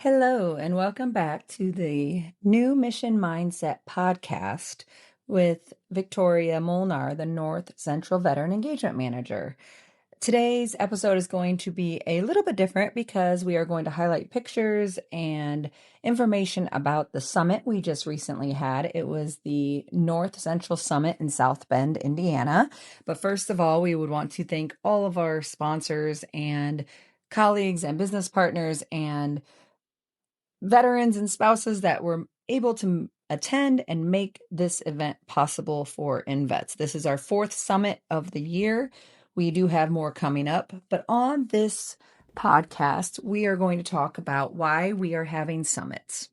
Hello, and welcome back to the New Mission Mindset podcast with Victoria Molnar, the North Central Veteran Engagement Manager. Today's episode is going to be a little bit different because we are going to highlight pictures and information about the summit we just recently had. It was the North Central Summit in South Bend, Indiana. But first of all, we would want to thank all of our sponsors and colleagues and business partners and veterans and spouses that were able to attend and make this event possible for INvets. This is our fourth summit of the year. We do have more coming up, but on this podcast, we are going to talk about why we are having summits.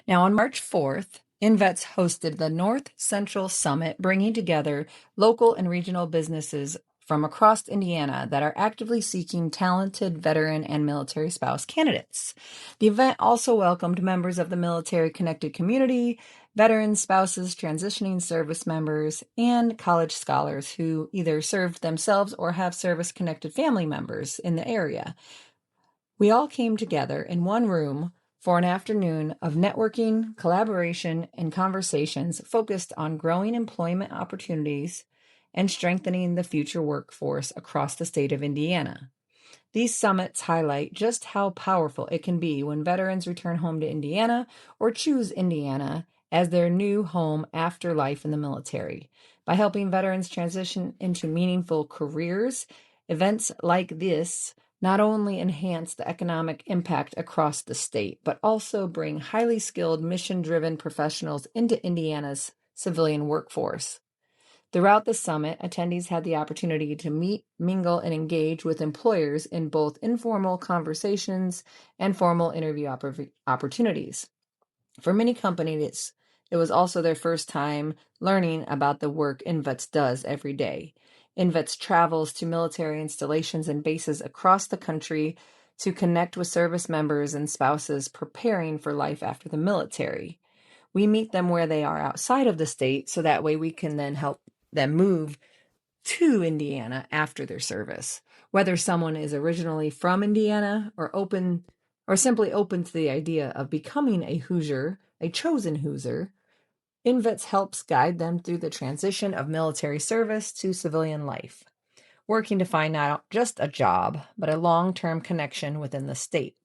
Now, on March 4th, INvets hosted the North Central Summit, bringing together local and regional businesses from across Indiana that are actively seeking talented veteran and military spouse candidates. The event also welcomed members of the military-connected community, veterans, spouses, transitioning service members, and college scholars who either served themselves or have service-connected family members in the area. We all came together in one room for an afternoon of networking, collaboration, and conversations focused on growing employment opportunities and strengthening the future workforce across the state of Indiana. These summits highlight just how powerful it can be when veterans return home to Indiana or choose Indiana as their new home after life in the military. By helping veterans transition into meaningful careers, events like this not only enhance the economic impact across the state, but also bring highly skilled, mission-driven professionals into Indiana's civilian workforce. Throughout the summit, attendees had the opportunity to meet, mingle, and engage with employers in both informal conversations and formal interview opportunities. For many companies, it was also their first time learning about the work INvets does every day. INvets travels to military installations and bases across the country to connect with service members and spouses preparing for life after the military. We meet them where they are outside of the state, so that way we can then help them move to Indiana after their service. Whether someone is originally from Indiana or simply open to the idea of becoming a Hoosier, a chosen Hoosier, INvets helps guide them through the transition of military service to civilian life, working to find not just a job, but a long-term connection within the state.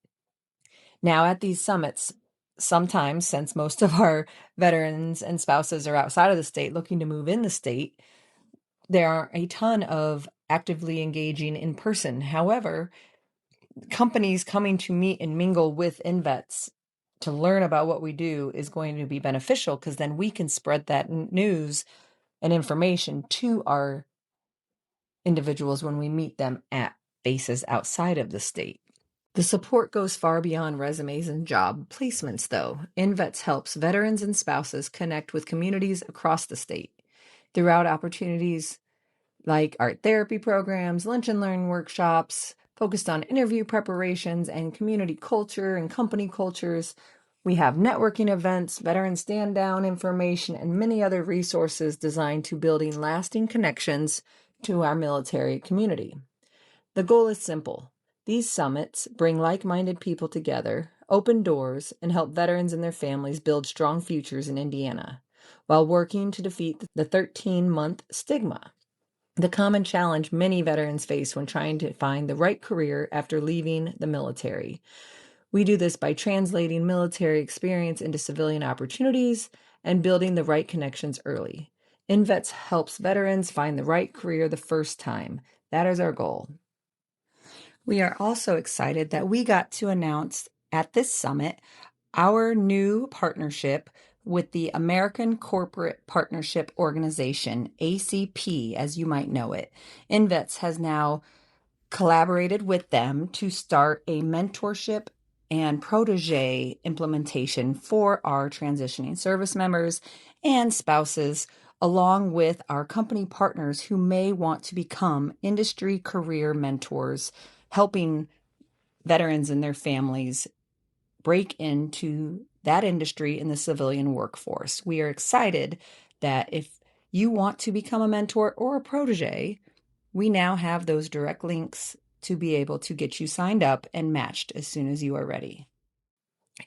Now, at these summits, sometimes, since most of our veterans and spouses are outside of the state looking to move in the state, there are a ton of actively engaging in person. However, companies coming to meet and mingle with INvets to learn about what we do is going to be beneficial, because then we can spread that news and information to our individuals when we meet them at bases outside of the state. The support goes far beyond resumes and job placements, though. INvets helps veterans and spouses connect with communities across the state throughout opportunities like art therapy programs, lunch and learn workshops, focused on interview preparations and community culture and company cultures. We have networking events, veteran stand-down information, and many other resources designed to building lasting connections to our military community. The goal is simple. These summits bring like-minded people together, open doors, and help veterans and their families build strong futures in Indiana, while working to defeat the 13-month stigma, the common challenge many veterans face when trying to find the right career after leaving the military. We do this by translating military experience into civilian opportunities and building the right connections early. INvets helps veterans find the right career the first time. That is our goal. We are also excited that we got to announce at this summit our new partnership with the American Corporate Partnership Organization, ACP, as you might know it. INvets has now collaborated with them to start a mentorship and protege implementation for our transitioning service members and spouses, along with our company partners who may want to become industry career mentors, helping veterans and their families break into that industry in the civilian workforce. We are excited that if you want to become a mentor or a protege, we now have those direct links to be able to get you signed up and matched as soon as you are ready.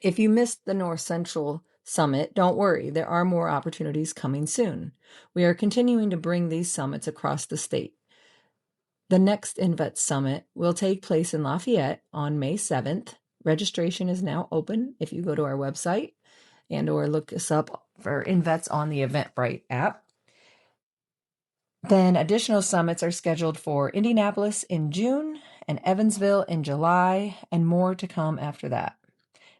If you missed the North Central Summit, don't worry, there are more opportunities coming soon. We are continuing to bring these summits across the state. The next INvets Summit will take place in Lafayette on May 7th. Registration is now open if you go to our website or look us up for INvets on the Eventbrite app. Then additional summits are scheduled for Indianapolis in June and Evansville in July, and more to come after that.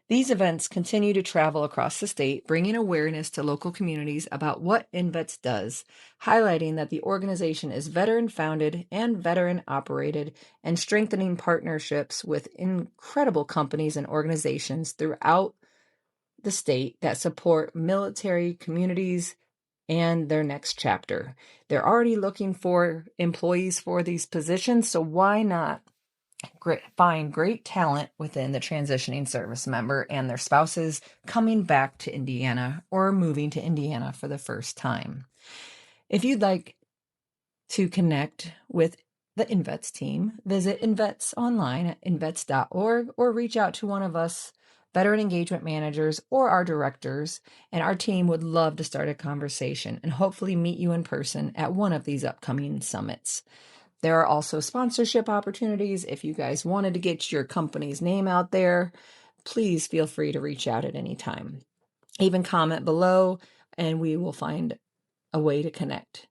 These events continue to travel across the state, bringing awareness to local communities about what INvets does, highlighting that the organization is veteran-founded and veteran-operated, and strengthening partnerships with incredible companies and organizations throughout the state that support military communities and their next chapter. They're already looking for employees for these positions, so why not find great talent within the transitioning service member and their spouses coming back to Indiana or moving to Indiana for the first time. If you'd like to connect with the INvets team, visit INvets online at invets.org or reach out to one of us veteran engagement managers or our directors, and our team would love to start a conversation and hopefully meet you in person at one of these upcoming summits. There are also sponsorship opportunities. If you guys wanted to get your company's name out there, please feel free to reach out at any time. Even comment below and we will find a way to connect.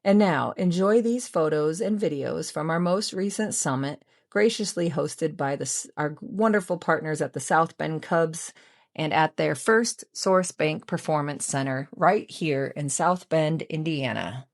And now, enjoy these photos and videos from our most recent summit, graciously hosted by our wonderful partners at the South Bend Cubs and at their First Source Bank Performance Center right here in South Bend, Indiana.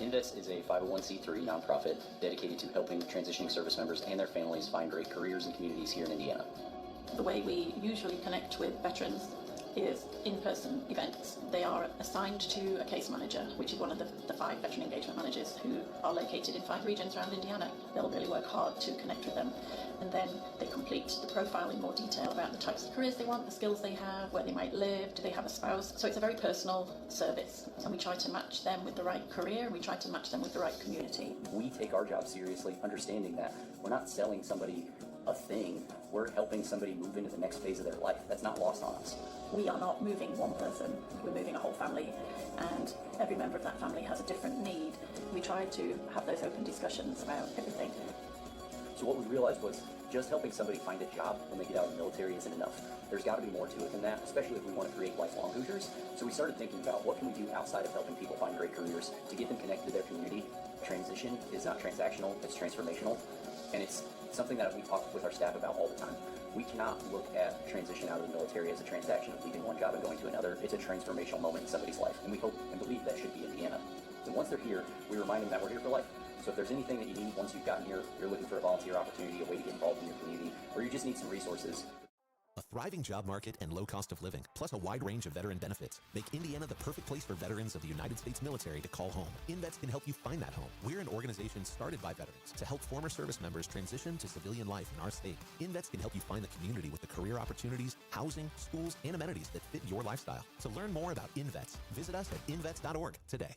INvets is a 501c3 nonprofit dedicated to helping transitioning service members and their families find great careers and communities here in Indiana. The way we usually connect with veterans is in-person events. They are assigned to a case manager, which is one of the 5 veteran engagement managers who are located in 5 regions around Indiana. They'll really work hard to connect with them, and then they complete the profile in more detail about the types of careers they want, the skills they have, where they might live, do they have a spouse. So it's a very personal service, and we try to match them with the right career, and we try to match them with the right community. We take our job seriously, understanding that we're not selling somebody a thing, we're helping somebody move into the next phase of their life. That's not lost on us. We are not moving one person, we're moving a whole family, and every member of that family has a different need. We try to have those open discussions about everything. So what we realized was just helping somebody find a job when they get out of the military isn't enough. There's got to be more to it than that, especially if we want to create lifelong Hoosiers. So we started thinking about what can we do outside of helping people find great careers to get them connected to their community. Transition is not transactional, it's transformational, and it's something that we talk with our staff about all the time. We cannot look at transition out of the military as a transaction of leaving one job and going to another. It's a transformational moment in somebody's life, and we hope and believe that should be Indiana. And once they're here, we remind them that we're here for life. So if there's anything that you need once you've gotten here, you're looking for a volunteer opportunity, a way to get involved in your community, or you just need some resources. A thriving job market and low cost of living, plus a wide range of veteran benefits, make Indiana the perfect place for veterans of the United States military to call home. INvets can help you find that home. We're an organization started by veterans to help former service members transition to civilian life in our state. INvets can help you find the community with the career opportunities, housing, schools, and amenities that fit your lifestyle. To learn more about INvets, visit us at invets.org today.